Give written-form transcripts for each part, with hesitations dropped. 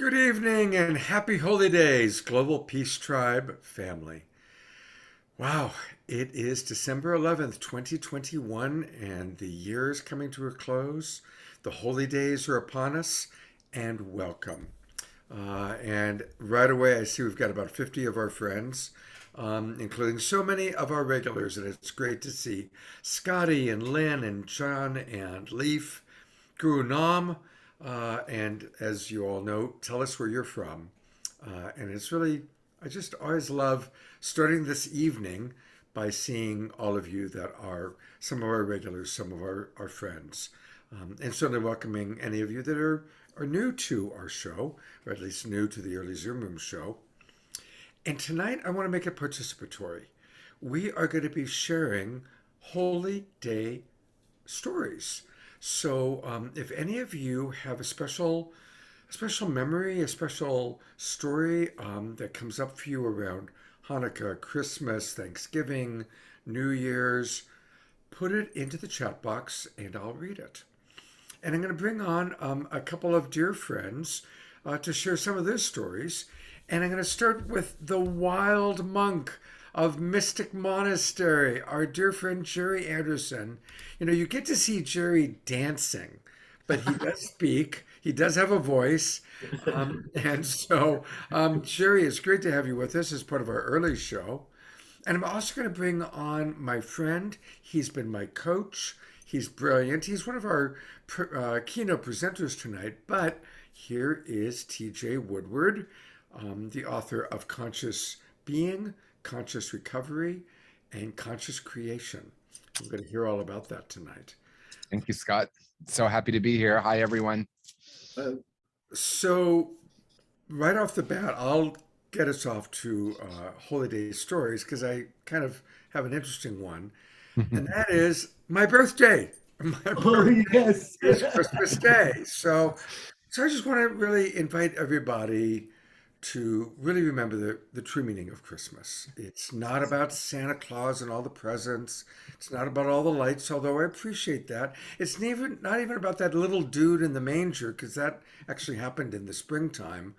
Good evening and happy holy days, Global Peace Tribe family. Wow, it is December 11th, 2021, and the year is coming to a close. The holy days are upon us, and welcome. And right away, I see we've got about 50 of our friends, including so many of our regulars, and it's great to see Scotty and Lynn and John and Leaf, Guru Nam, and as you all know, tell us where you're from. And it's really, I just always love starting this evening by seeing all of you that are some of our regulars, some of our friends, and certainly welcoming any of you that are new to our show, or at least new to the early Zoom Room show. And tonight I want to make it participatory. We are going to be sharing Holy Day stories. So if any of you have a special memory, a special story that comes up for you around Hanukkah, Christmas, Thanksgiving, New Year's, put it into the chat box and I'll read it. And I'm going to bring on a couple of dear friends to share some of their stories. And I'm going to start with the wild monk of Mystic Monastery, our dear friend Jerry Anderson. You know, you get to see Jerry dancing, but he does speak. He does have a voice. Jerry, it's great to have you with us as part of our early show. And I'm also going to bring on my friend. He's been my coach. He's brilliant. He's one of our keynote presenters tonight. But here is TJ Woodward, the author of Conscious Being, Conscious Recovery, and Conscious Creation. We're going to hear all about that tonight. Thank you, Scott. So happy to be here. Hi, everyone. So, right off the bat, I'll get us off to holiday stories because I kind of have an interesting one, and that is my birthday. My Oh, birthday yes. is Christmas Day. So I just want to really invite everybody to really remember the true meaning of Christmas. It's not about Santa Claus and all the presents. It's not about all the lights, although I appreciate that. It's not even about that little dude in the manger, because that actually happened in the springtime.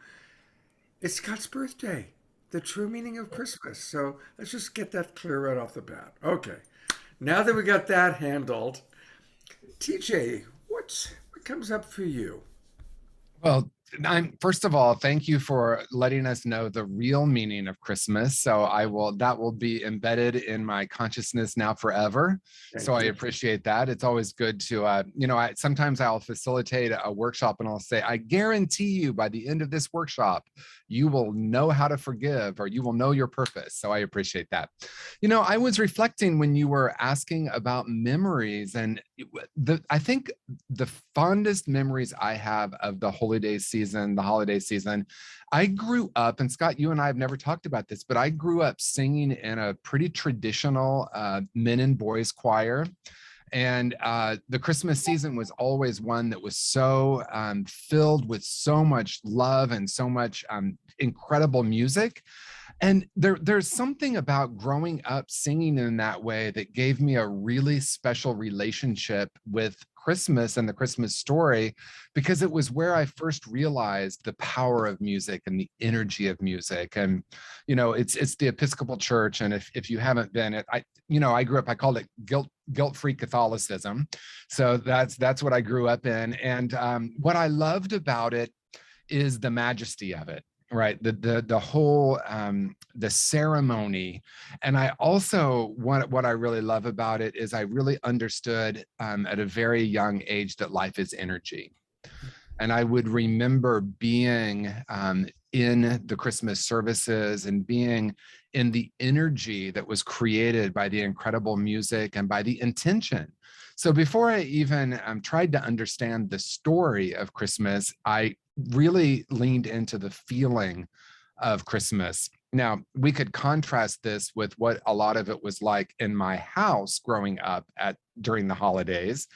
It's God's birthday, the true meaning of Christmas. So let's just get that clear right off the bat. Okay, now that we got that handled, TJ, what comes up for you? Well, first of all, thank you for letting us know the real meaning of Christmas. So that will be embedded in my consciousness now forever. So Thank I you. appreciate that. It's always good to, sometimes I'll facilitate a workshop and I'll say, I guarantee you by the end of this workshop, you will know how to forgive or you will know your purpose. So I appreciate that. I was reflecting when you were asking about memories, and I think the fondest memories I have of the holiday season, I grew up, and Scott, you and I have never talked about this, but I grew up singing in a pretty traditional men and boys choir. And the Christmas season was always one that was so filled with so much love and so much incredible music. And there's something about growing up singing in that way that gave me a really special relationship with Christmas and the Christmas story, because it was where I first realized the power of music and the energy of music. And, it's the Episcopal Church. And if you haven't been, I grew up, I called it guilt-free Catholicism. So that's what I grew up in. And what I loved about it is the majesty of it. Right. The whole the ceremony. And I also what I really love about it is I really understood at a very young age that life is energy. And I would remember being in the Christmas services and being in the energy that was created by the incredible music and by the intention. So before I even tried to understand the story of Christmas, I really leaned into the feeling of Christmas. Now, we could contrast this with what a lot of it was like in my house growing up during the holidays.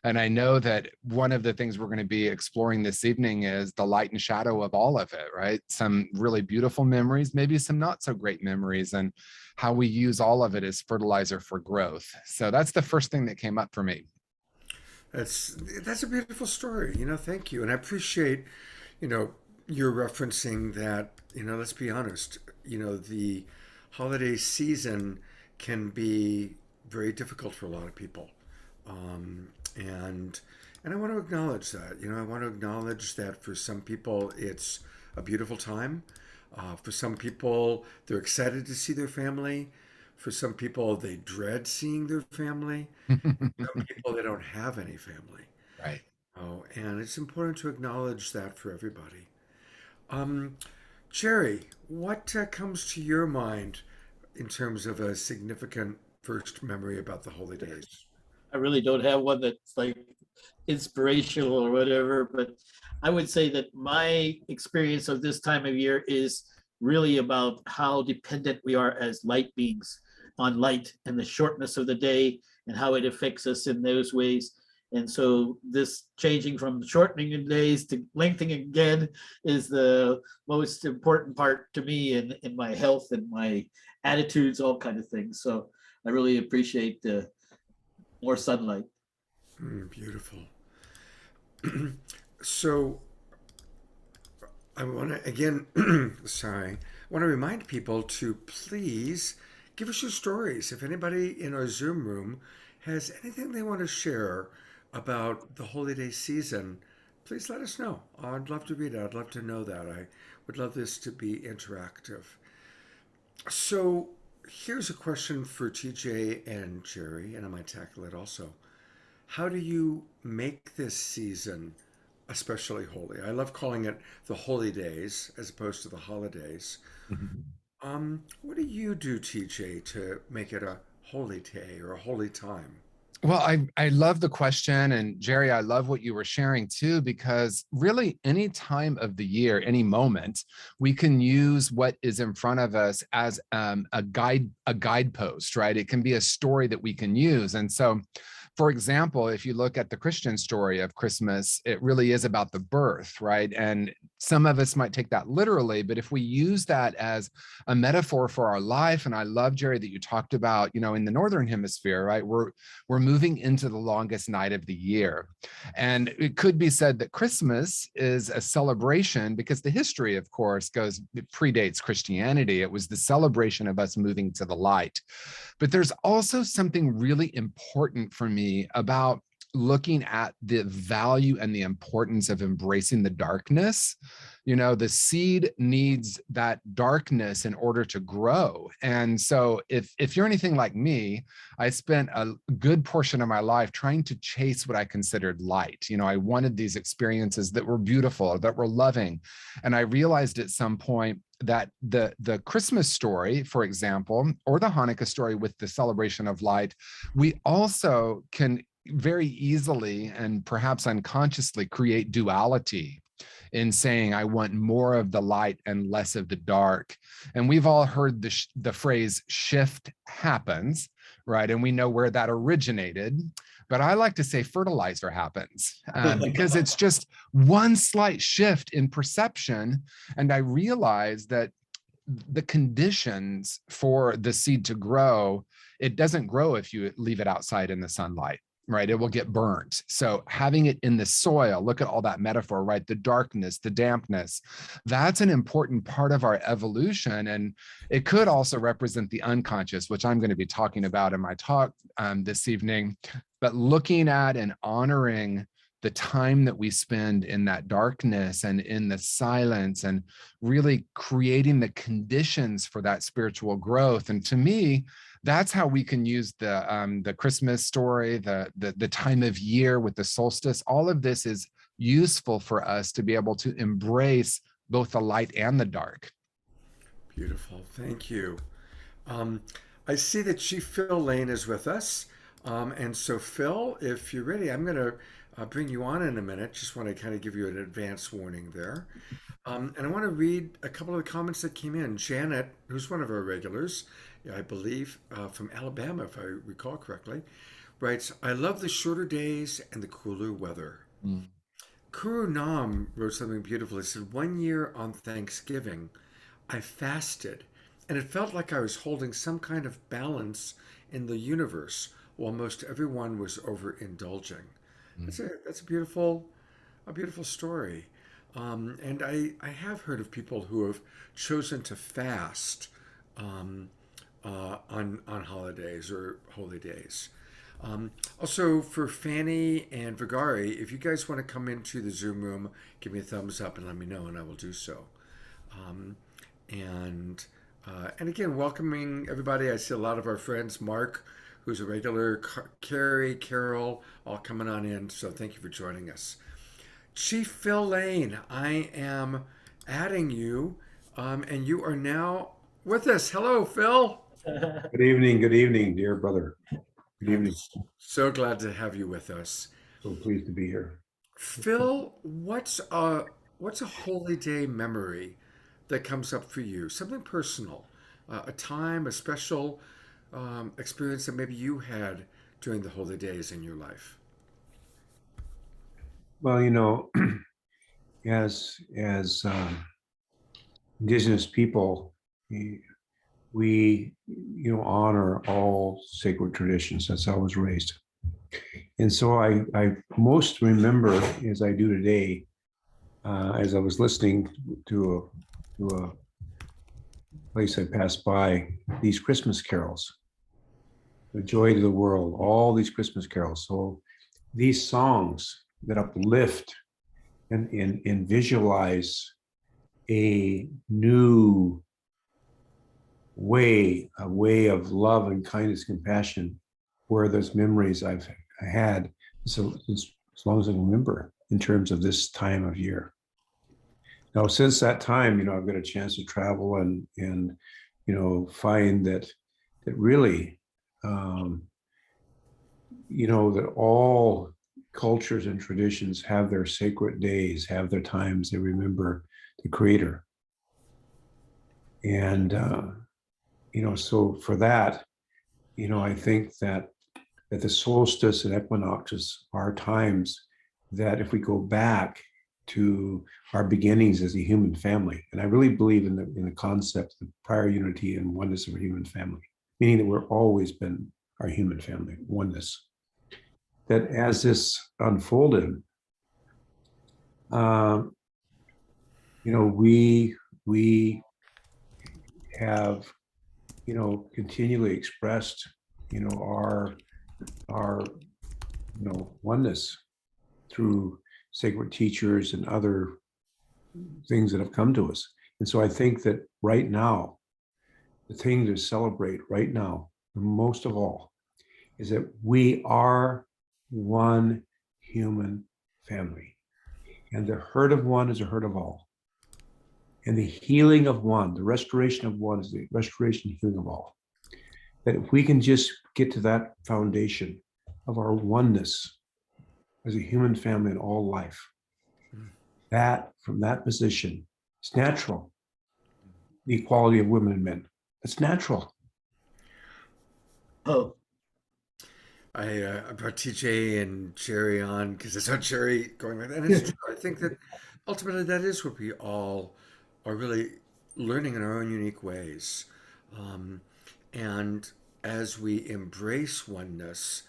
And I know that one of the things we're going to be exploring this evening is the light and shadow of all of it, right? Some really beautiful memories, maybe some not so great memories, and how we use all of it as fertilizer for growth. So that's the first thing that came up for me. That's a beautiful story. Thank you, and I appreciate, you know, you're referencing that, let's be honest, the holiday season can be very difficult for a lot of people. And I want to acknowledge that. I want to acknowledge that for some people it's a beautiful time. For some people, they're excited to see their family. For some people, they dread seeing their family. Some people, they don't have any family. Right. Oh, and it's important to acknowledge that for everybody. Um, Jerry, what comes to your mind in terms of a significant first memory about the holy days? I really don't have one that's like inspirational or whatever, but I would say that my experience of this time of year is really about how dependent we are as light beings on light and the shortness of the day and how it affects us in those ways. And so this changing from shortening in days to lengthening again is the most important part to me in my health and my attitudes, all kind of things. So I really appreciate the more sunlight. Beautiful. So I want to again, sorry, I want to remind people to please give us your stories. If anybody in our Zoom room has anything they want to share about the holiday season, please let us know. I'd love to read it. I'd love to know that. I would love this to be interactive. So here's a question for TJ and Jerry, and I might tackle it also. How do you make this season especially holy? I love calling it the holy days as opposed to the holidays. What do you do, TJ, to make it a holy day or a holy time? Well, I love the question. And Jerry, I love what you were sharing too, because really any time of the year, any moment, we can use what is in front of us as a guidepost, right? It can be a story that we can use. And so, for example, if you look at the Christian story of Christmas, it really is about the birth, right? And some of us might take that literally, but if we use that as a metaphor for our life, and I love, Jerry, that you talked about, in the Northern Hemisphere, right? We're moving into the longest night of the year. And it could be said that Christmas is a celebration because the history, of course, it predates Christianity. It was the celebration of us moving to the light. But there's also something really important for me about looking at the value and the importance of embracing the darkness. The seed needs that darkness in order to grow. And so if you're anything like me, I spent a good portion of my life trying to chase what I considered light. I wanted these experiences that were beautiful, that were loving. And I realized at some point that the Christmas story, for example, or the Hanukkah story with the celebration of light, we also can very easily and perhaps unconsciously create duality in saying, I want more of the light and less of the dark. And we've all heard the phrase shift happens, right? And we know where that originated. But I like to say fertilizer happens because it's just one slight shift in perception. And I realize that the conditions for the seed to grow, it doesn't grow if you leave it outside in the sunlight. Right, it will get burnt. So having it in the soil, look at all that metaphor, right? The darkness, the dampness, that's an important part of our evolution. And it could also represent the unconscious, which I'm going to be talking about in my talk this evening. But looking at and honoring the time that we spend in that darkness and in the silence and really creating the conditions for that spiritual growth. And to me, that's how we can use the Christmas story, the time of year with the solstice. All of this is useful for us to be able to embrace both the light and the dark. Beautiful. Thank you. Um, I see that Chief Phil Lane is with us. And so, Phil, if you're ready, I'm going to bring you on in a minute. Just want to kind of give you an advance warning there. And I want to read a couple of the comments that came in. Janet, who's one of our regulars, I believe, from Alabama, if I recall correctly, writes, I love the shorter days and the cooler weather. Mm. Kuru Nam wrote something beautiful. He said, one year on Thanksgiving, I fasted, and it felt like I was holding some kind of balance in the universe while most everyone was overindulging. Mm. That's a beautiful story. And I have heard of people who have chosen to fast um, on holidays or holy days. Also, for Fanny and Vigari, if you guys want to come into the Zoom room, give me a thumbs up and let me know, and I will do so. Um, and and again, welcoming everybody. I see a lot of our friends, Mark, who's a regular, Carrie, Carol, all coming on in. So thank you for joining us. Chief Phil Lane, I am adding you, and you are now with us. Hello, Phil. Good evening, dear brother. Good I'm evening. so glad to have you with us. So pleased to be here. Phil, what's a holy day memory that comes up for you? Something personal, a time, a special experience that maybe you had during the holy days in your life. Well, as indigenous people, we honor all sacred traditions. That's how I was raised, and so I most remember, as I do today, as I was listening to a place I passed by, these Christmas carols, the joy to the world, all these Christmas carols. So these songs that uplift and visualize a new a way of love and kindness, compassion, where those memories I had, so as long as I can remember, in terms of this time of year. Now, since that time, I've got a chance to travel and find that really, that all cultures and traditions have their sacred days, have their times they remember the Creator. And so for that, I think that the solstice and equinoxes are times that, if we go back to our beginnings as a human family, and I really believe in the concept of prior unity and oneness of a human family, meaning that we've always been our human family, oneness. That as this unfolded, we have continually expressed our oneness through sacred teachers and other things that have come to us. And so I think that right now, the thing to celebrate right now, most of all, is that we are one human family. And the hurt of one is a hurt of all. And the healing of one, the restoration of one, is the restoration and healing of all. That if we can just get to that foundation of our oneness as a human family in all life, that from that position, it's natural. The equality of women and men, it's natural. Oh, I brought TJ and Jerry on because I saw Jerry going like that. And it's true. I think that ultimately that is what we all are really learning in our own unique ways. And as we embrace oneness,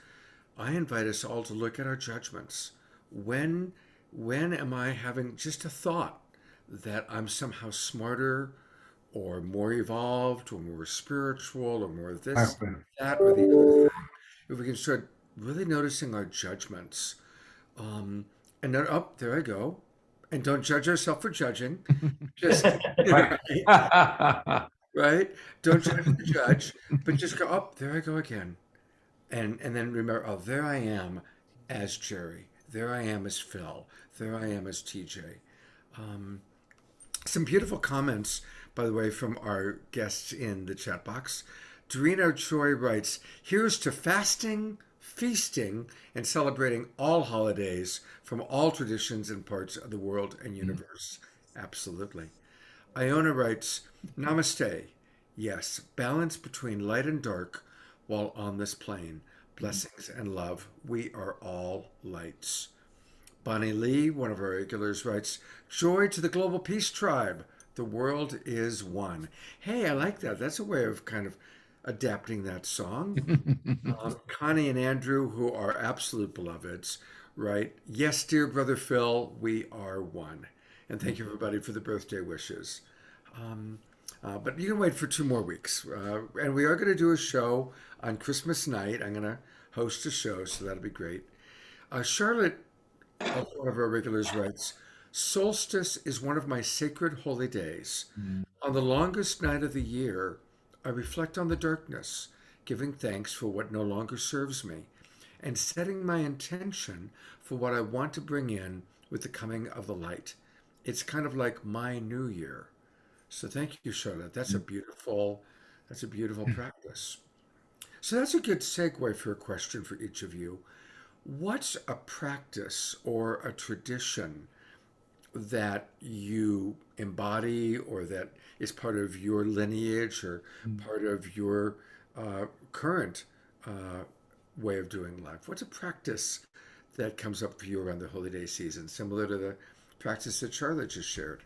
I invite us all to look at our judgments. When am I having just a thought that I'm somehow smarter or more evolved or more spiritual or more this, that, or the other thing? If we can start really noticing our judgments, and then, oh, there I go. And don't judge yourself for judging. Just, right? Don't judge the judge, but just go, oh, there I go again. And then remember, oh, there I am as Jerry. There I am as Phil. There I am as TJ. Some beautiful comments, by the way, from our guests in the chat box. Dorina Choi writes, here's to fasting, feasting, and celebrating all holidays from all traditions and parts of the world and universe. Absolutely. Iona writes, namaste. Yes, balance between light and dark while on this plane. Blessings and love. We are all lights. Bonnie Lee, one of our regulars, writes, joy to the global peace tribe. The world is one. Hey, I like that. That's a way of kind of adapting that song. Connie and Andrew, who are absolute beloveds, right? Yes, dear brother Phil, we are one. And thank you, everybody, for the birthday wishes. But you can wait for 2 more weeks. And we are going to do a show on Christmas night. I'm going to host a show, so that'll be great. Charlotte, one of our regulars, writes, Solstice is one of my sacred holy days. Mm. On the longest night of the year, I reflect on the darkness, giving thanks for what no longer serves me, and setting my intention for what I want to bring in with the coming of the light. It's kind of like my new year. So thank you, Charlotte. That's a beautiful practice. So that's a good segue for a question for each of you. What's a practice or a tradition that you embody or that is part of your lineage or part of your current way of doing life? What's a practice that comes up for you around the holiday season, similar to the practice that Charlotte just shared?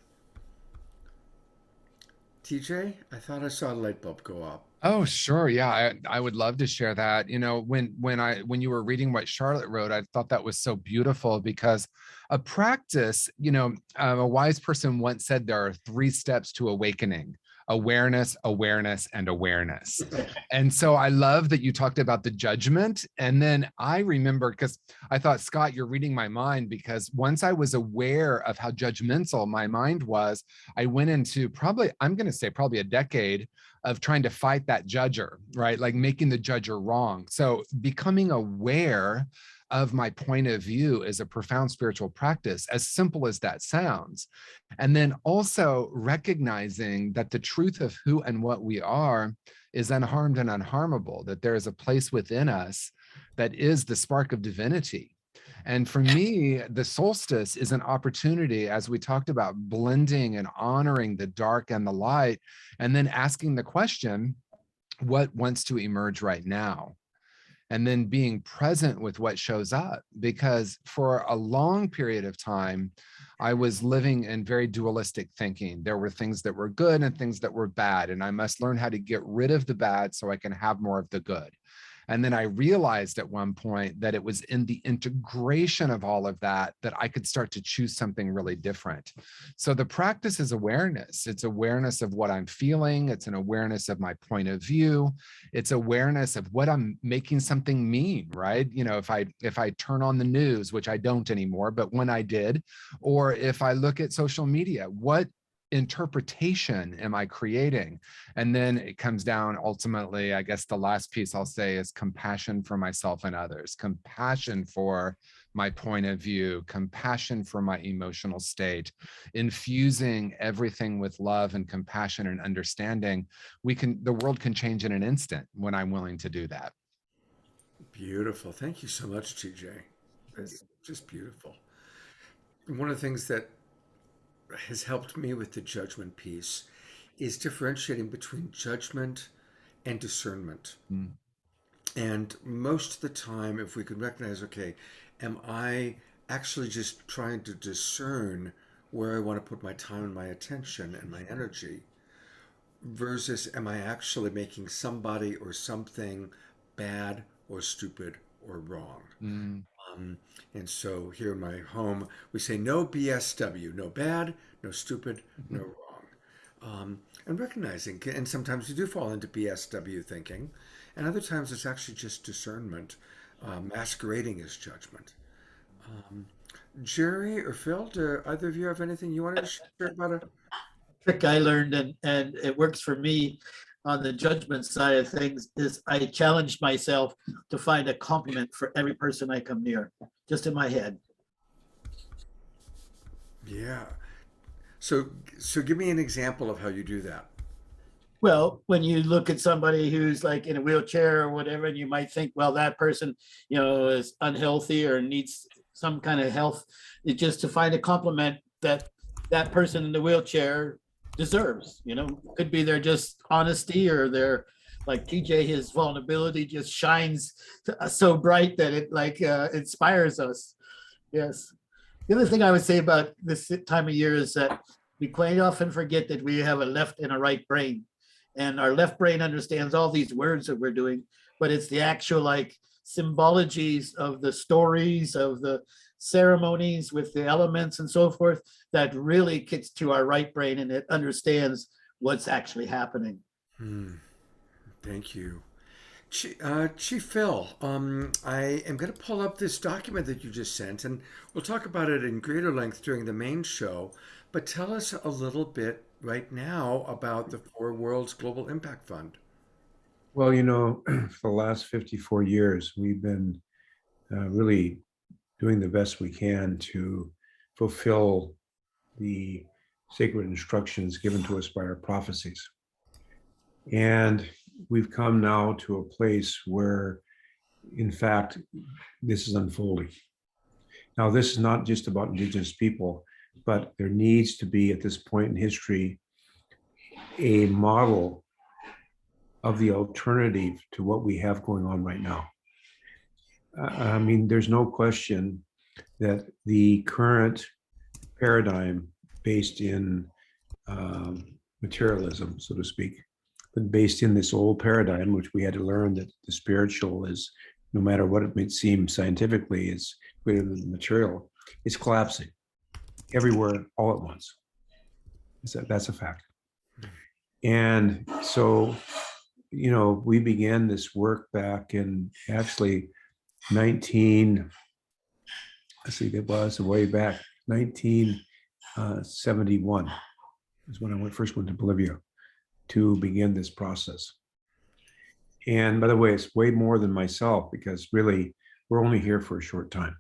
TJ, I thought I saw a light bulb go up. Oh, sure. Yeah, I would love to share that. You know, when you were reading what Charlotte wrote, I thought that was so beautiful because a practice, a wise person once said there are 3 steps to awakening: awareness, awareness, and awareness. And so I love that you talked about the judgment. And then I remember, because I thought, Scott, you're reading my mind, because once I was aware of how judgmental my mind was, I went into I'm going to say probably a decade of trying to fight that judger, right? Like making the judger wrong. So becoming aware of my point of view is a profound spiritual practice, as simple as that sounds. And then also recognizing that the truth of who and what we are is unharmed and unharmable, that there is a place within us that is the spark of divinity. And for me, the solstice is an opportunity, as we talked about, blending and honoring the dark and the light, and then asking the question, what wants to emerge right now? And then being present with what shows up. Because for a long period of time, I was living in very dualistic thinking. There were things that were good and things that were bad, and I must learn how to get rid of the bad so I can have more of the good. And then I realized at one point that it was in the integration of all of that that I could start to choose something really different. So the practice is awareness. It's awareness of what I'm feeling. It's an awareness of my point of view. It's awareness of what I'm making something mean, right? If I turn on the news, which I don't anymore, but when I did, or if I look at social media, what interpretation am I creating? And then it comes down ultimately, I guess the last piece I'll say is compassion for myself and others, compassion for my point of view, compassion for my emotional state, infusing everything with love and compassion and understanding. The world can change in an instant when I'm willing to do that. Beautiful. Thank you so much, TJ. That's just beautiful. One of the things that has helped me with the judgment piece is differentiating between judgment and discernment. And most of the time, if we can recognize, okay, am I actually just trying to discern where I want to put my time and my attention and my energy, versus am I actually making somebody or something bad or stupid or wrong? And so here in my home, we say no BSW, no bad, no stupid, no wrong. And recognizing, and sometimes we do fall into BSW thinking, and other times it's actually just discernment, masquerading as judgment. Jerry or Phil, do either of you have anything you want to share about it? Trick I learned, and it works for me on the judgment side of things, is I challenge myself to find a compliment for every person I come near, just in my head. Yeah. So give me an example of how you do that. Well, when you look at somebody who's like in a wheelchair or whatever, and you might think, well, that person, is unhealthy or needs some kind of health, it's just to find a compliment that that person in the wheelchair deserves. Could be their just honesty, or their, like TJ, his vulnerability just shines so bright that it inspires us. Yes. The other thing I would say about this time of year is that we quite often forget that we have a left and a right brain, and our left brain understands all these words that we're doing, but it's the actual symbologies of the stories, of the ceremonies with the elements and so forth that really gets to our right brain and it understands what's actually happening. Thank you. Chief Phil, I am going to pull up this document that you just sent, and we'll talk about it in greater length during the main show. But tell us a little bit right now about the Four Worlds Global Impact Fund. Well, for the last 54 years, we've been really doing the best we can to fulfill the sacred instructions given to us by our prophecies. And we've come now to a place where, in fact, this is unfolding. Now, this is not just about Indigenous people, but there needs to be, at this point in history, a model of the alternative to what we have going on right now. I mean, there's no question that the current paradigm based in materialism, so to speak, but based in this old paradigm, which we had to learn that the spiritual is, no matter what it may seem scientifically, is greater than the material, is collapsing everywhere all at once. That's a fact. And so, we began this work back in actually 1971 is when I first went to Bolivia to begin this process. And by the way, it's way more than myself, because really we're only here for a short time.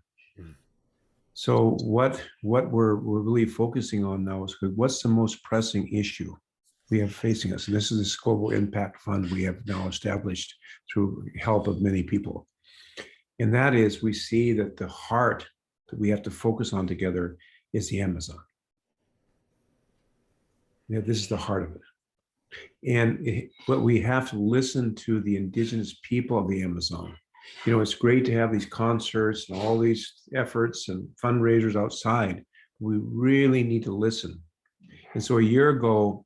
So what we're really focusing on now is what's the most pressing issue we have facing us. And this is this Global Impact Fund we have now established through help of many people. And that is, we see that the heart that we have to focus on together is the Amazon. This is the heart of it. And but we have to listen to the Indigenous people of the Amazon. It's great to have these concerts and all these efforts and fundraisers outside. We really need to listen. And so a year ago,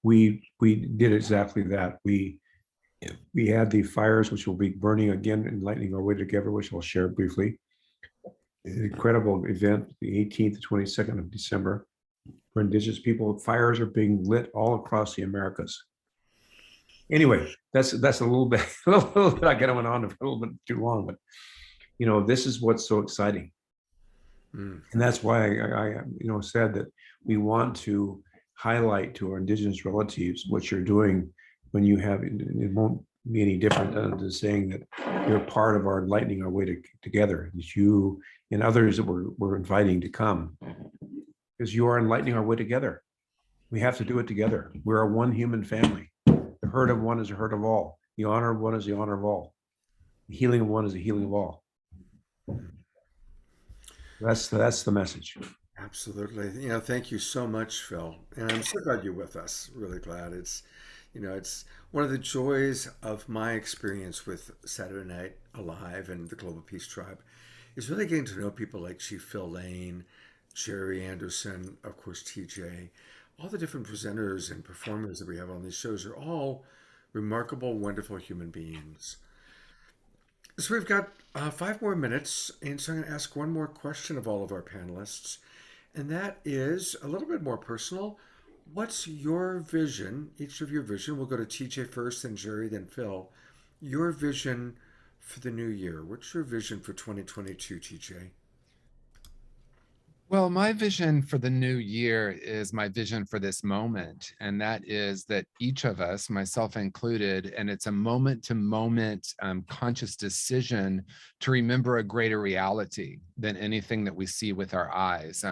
we did exactly that. We had the fires, which will be burning again and lighting our way together, which I'll share briefly. An incredible event, the 18th to 22nd of December, for Indigenous people. Fires are being lit all across the Americas. Anyway, that's a little bit, I got on a little bit too long, but this is what's so exciting. And that's why I said that we want to highlight to our Indigenous relatives what you're doing when you have, it won't be any different than saying that you're part of our lightening our way together. It's you and others that we're inviting to come, because you are enlightening our way together. We have to do it together. We're a one human family. The hurt of one is a hurt of all. The honor of one is the honor of all. The healing of one is the healing of all. That's the message. Absolutely. Thank you so much, Phil. And I'm so glad you're with us. Really glad. It's one of the joys of my experience with Saturday Night Alive and the Global Peace Tribe is really getting to know people like Chief Phil Lane, Jerry Anderson, of course, TJ. All the different presenters and performers that we have on these shows are all remarkable, wonderful human beings. So we've got 5 more minutes, and so I'm going to ask one more question of all of our panelists, and that is a little bit more personal. What's your vision, each of your vision? We'll go to TJ first, then Jerry, then Phil. Your vision for the new year. What's your vision for 2022, TJ? Well, my vision for the new year is my vision for this moment. And that is that each of us, myself included, and it's a moment to moment conscious decision to remember a greater reality than anything that we see with our eyes.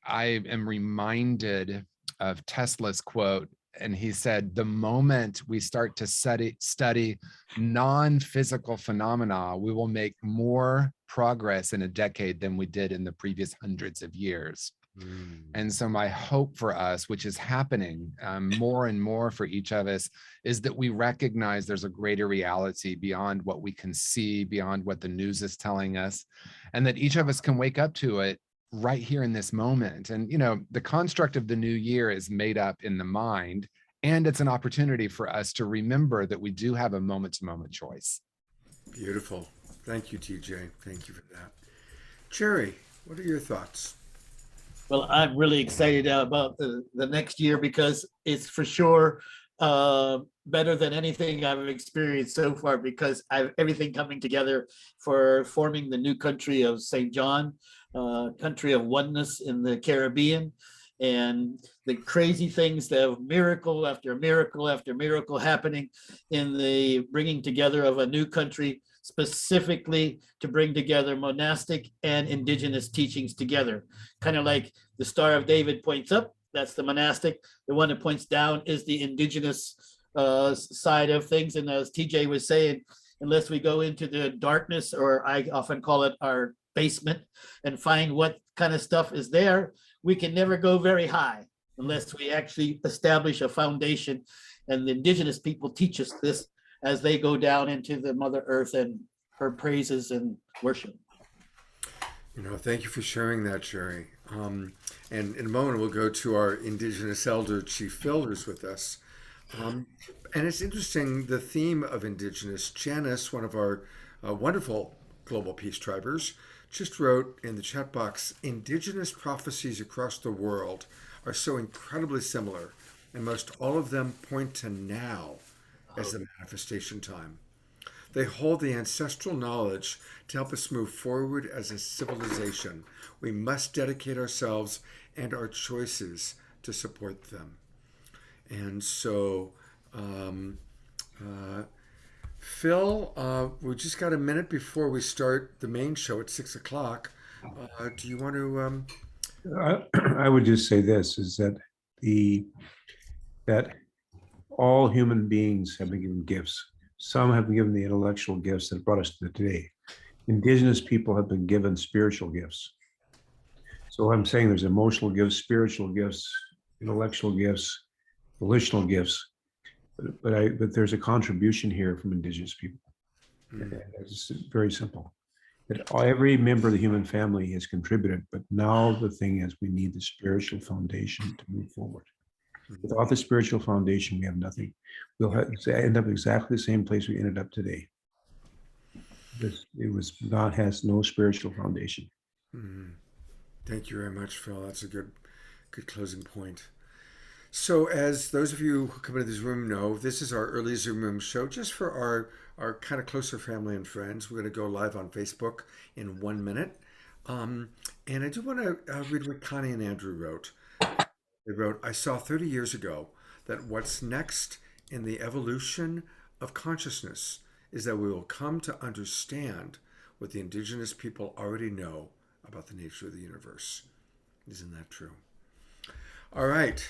I am reminded of Tesla's quote, and he said, the moment we start to study non-physical phenomena, we will make more progress in a decade than we did in the previous hundreds of years. And so my hope for us, which is happening more and more for each of us, is that we recognize there's a greater reality beyond what we can see, beyond what the news is telling us, and that each of us can wake up to it right here in this moment. And, the construct of the new year is made up in the mind, and it's an opportunity for us to remember that we do have a moment-to-moment choice. Beautiful. Thank you, TJ. Thank you for that. Jerry, what are your thoughts? Well, I'm really excited about the next year because it's for sure better than anything I've experienced so far because I've everything coming together for forming the new country of St. John, country of oneness in the Caribbean. And the crazy things, the miracle after miracle after miracle happening in the bringing together of a new country, specifically to bring together monastic and indigenous teachings together. Kind of like the Star of David points up, that's the monastic. The one that points down is the indigenous side of things. And as TJ was saying, unless we go into the darkness, or I often call it our basement, and find what kind of stuff is there, we can never go very high unless we actually establish a foundation. And the indigenous people teach us this as they go down into the Mother Earth and her praises and worship. Thank you for sharing that, Jerry. And in a moment, we'll go to our Indigenous Elder, Chief Phil, who's with us. And it's interesting, the theme of Indigenous. Janice, one of our wonderful Global Peace Tribers, just wrote in the chat box, Indigenous prophecies across the world are so incredibly similar, and most all of them point to now as the manifestation time. They hold the ancestral knowledge to help us move forward as a civilization. We must dedicate ourselves and our choices to support them. And so, Phil, we just got a minute before we start the main show at 6 o'clock. Do you want to? I would just say this, is that that all human beings have been given gifts. Some have been given the intellectual gifts that brought us to today. Indigenous people have been given spiritual gifts. So I'm saying there's emotional gifts, spiritual gifts, intellectual gifts, volitional gifts, but there's a contribution here from Indigenous people. It's very simple. That every member of the human family has contributed, but now the thing is we need the spiritual foundation to move forward. Without the spiritual foundation, we have nothing. We'll end up exactly the same place we ended up today. Has no spiritual foundation. Thank you very much, Phil. That's a good closing point. So, as those of you who come into this room know, this is our early Zoom room show, just for our kind of closer family and friends. We're going to go live on Facebook in 1 minute. And I do want to read what Connie and Andrew wrote. They wrote, I saw 30 years ago that what's next in the evolution of consciousness is that we will come to understand what the Indigenous people already know about the nature of the universe. Isn't that true? All right.